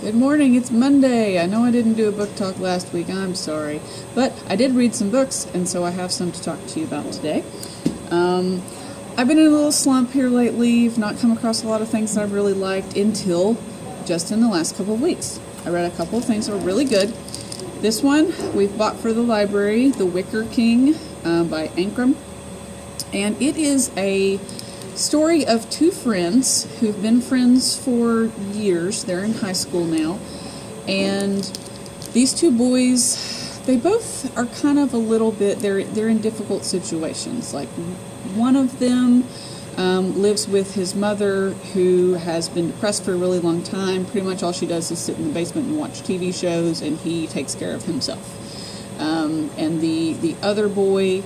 Good morning, it's Monday. I know I didn't do a book talk last week, I'm sorry. But I did read some books, and so I have some to talk to you about today. I've been in a little slump here lately. I've not come across a lot of things that I've really liked until just in the last couple of weeks. I read a couple of things that were really good. This one we've bought for the library, The Wicker King by Ancrum. And it is a story of two friends who've been friends for years. They're in high school now. And these two boys, they both are kind of a little bit, they're in difficult situations. Like one of them lives with his mother who has been depressed for a really long time. Pretty much all she does is sit in the basement and watch TV shows, and he takes care of himself. And the other boy,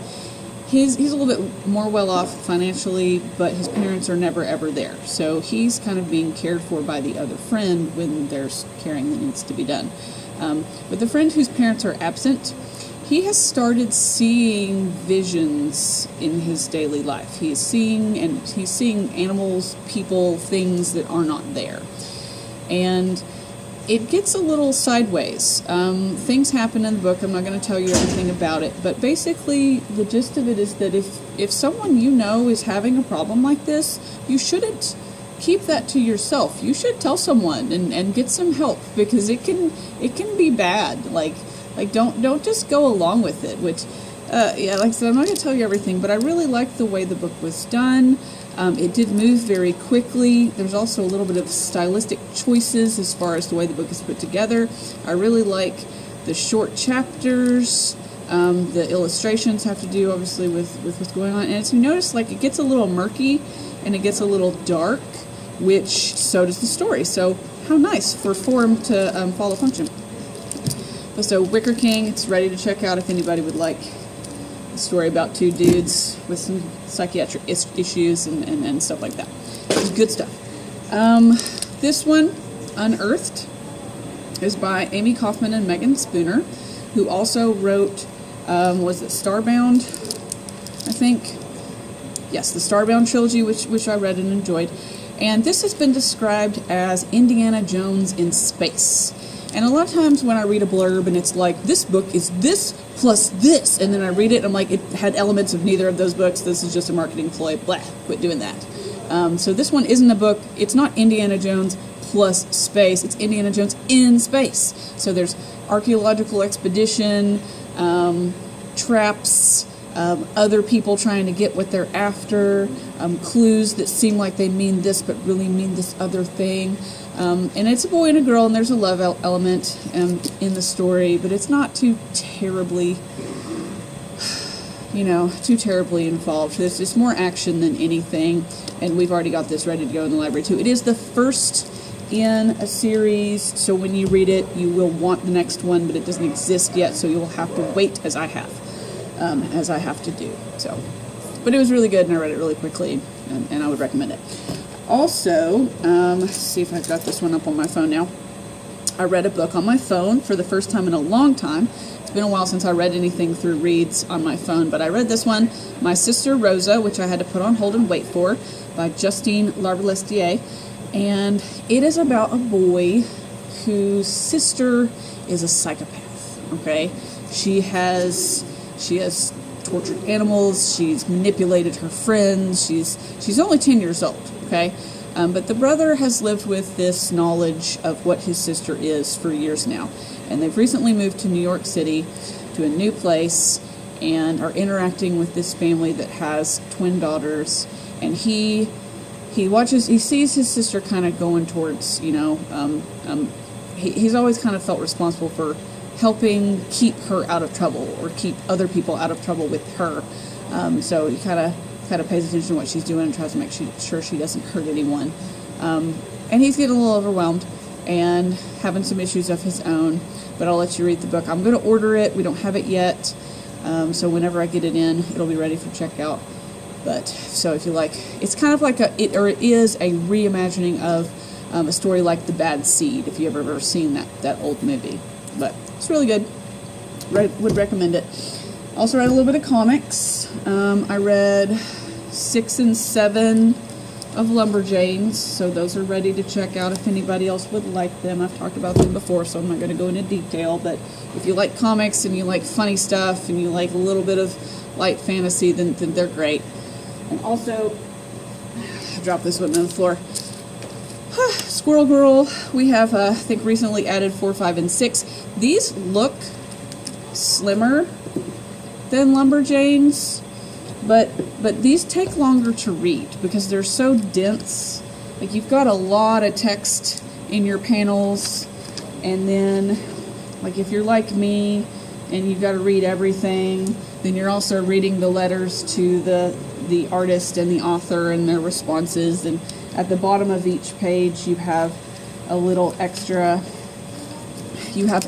he's a little bit more well off financially, but his parents are never ever there. So he's kind of being cared for by the other friend when there's caring that needs to be done. But the friend whose parents are absent, he has started seeing visions in his daily life. He's seeing animals, people, things that are not there. And it gets a little sideways. Things happen in the book. I'm not going to tell you everything about it, but basically the gist of it is that if someone you know is having a problem like this, you shouldn't keep that to yourself. You should tell someone and get some help, because it can be bad. Like don't just go along with it. Which like I said, I'm not going to tell you everything, but I really liked the way the book was done. It did move very quickly. There's also a little bit of stylistic choices as far as the way the book is put together. I really like the short chapters. The illustrations have to do, obviously, with what's going on. And as you notice, like, it gets a little murky and it gets a little dark, which so does the story. So how nice for form to follow function. So Wicker King, it's ready to check out if anybody would like a story about two dudes with some psychiatric issues and stuff like that. It's good stuff. This one, Unearthed, is by Amy Kaufman and Megan Spooner, who also wrote, was it Starbound? I think. Yes, the Starbound trilogy, which I read and enjoyed. And this has been described as Indiana Jones in space. And a lot of times when I read a blurb and it's like, this book is this plus this, and then I read it and I'm like, it had elements of neither of those books, this is just a marketing ploy, blah, quit doing that. So this one isn't a book, it's not Indiana Jones plus space, it's Indiana Jones in space. So there's archaeological expedition, traps, other people trying to get what they're after, clues that seem like they mean this but really mean this other thing. And it's a boy and a girl, and there's a love element in the story, but it's not too terribly, too terribly involved. There's just more action than anything, and we've already got this ready to go in the library too. It is the first in a series, so when you read it, you will want the next one, but it doesn't exist yet, so you will have to wait as I have to do. So, but it was really good, and I read it really quickly, and I would recommend it. Also, let's see if I've got this one up on my phone now. I read a book on my phone for the first time in a long time. It's been a while since I read anything through reads on my phone, but I read this one, My Sister Rosa, which I had to put on hold and wait for, by Justine Larbalestier. And it is about a boy whose sister is a psychopath, okay? She has tortured animals, she's manipulated her friends, she's only 10 years old, okay? But the brother has lived with this knowledge of what his sister is for years now. And they've recently moved to New York City, to a new place, and are interacting with this family that has twin daughters. And he sees his sister kind of going towards, he's always kind of felt responsible for helping keep her out of trouble, or keep other people out of trouble with her. So he kind of pays attention to what she's doing and tries to make sure she doesn't hurt anyone. And he's getting a little overwhelmed and having some issues of his own, but I'll let you read the book. I'm going to order it. We don't have it yet, so whenever I get it in, it'll be ready for checkout. But so if you like, it's kind of like it is a reimagining of a story like The Bad Seed, if you've ever seen that old movie. But it's really good. Would recommend it. Also read a little bit of comics. I read 6 and 7 of Lumberjanes, so those are ready to check out if anybody else would like them. I've talked about them before, so I'm not going to go into detail, but if you like comics and you like funny stuff and you like a little bit of light fantasy, then they're great. And also, I dropped this one on the floor. Squirrel Girl, we have, I think, recently added 4, 5, and 6. These look slimmer than Lumberjanes, but these take longer to read because they're so dense. Like, you've got a lot of text in your panels, and then, like, if you're like me and you've got to read everything, then you're also reading the letters to the artist and the author and their responses. And at the bottom of each page you have a little extra,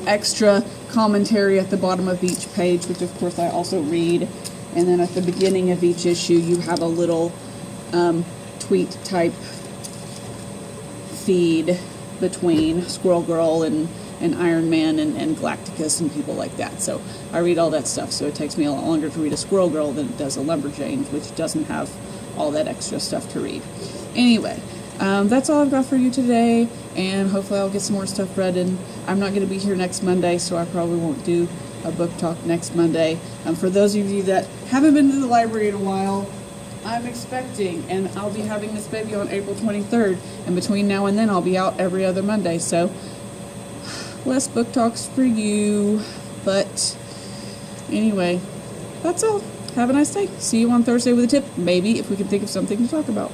extra commentary at the bottom of each page, which of course I also read. And then at the beginning of each issue you have a little tweet type feed between Squirrel Girl and Iron Man and Galacticus and people like that. So I read all that stuff, so it takes me a lot longer to read a Squirrel Girl than it does a Lumberjane, which doesn't have all that extra stuff to read. Anyway, that's all I've got for you today, and hopefully I'll get some more stuff read. And I'm not going to be here next Monday, so I probably won't do a book talk next Monday. For those of you that haven't been to the library in a while, I'm expecting, and I'll be having this baby on April 23rd, and between now and then I'll be out every other Monday, so less book talks for you. But anyway, that's all. Have a nice day. See you on Thursday with a tip, maybe, if we can think of something to talk about.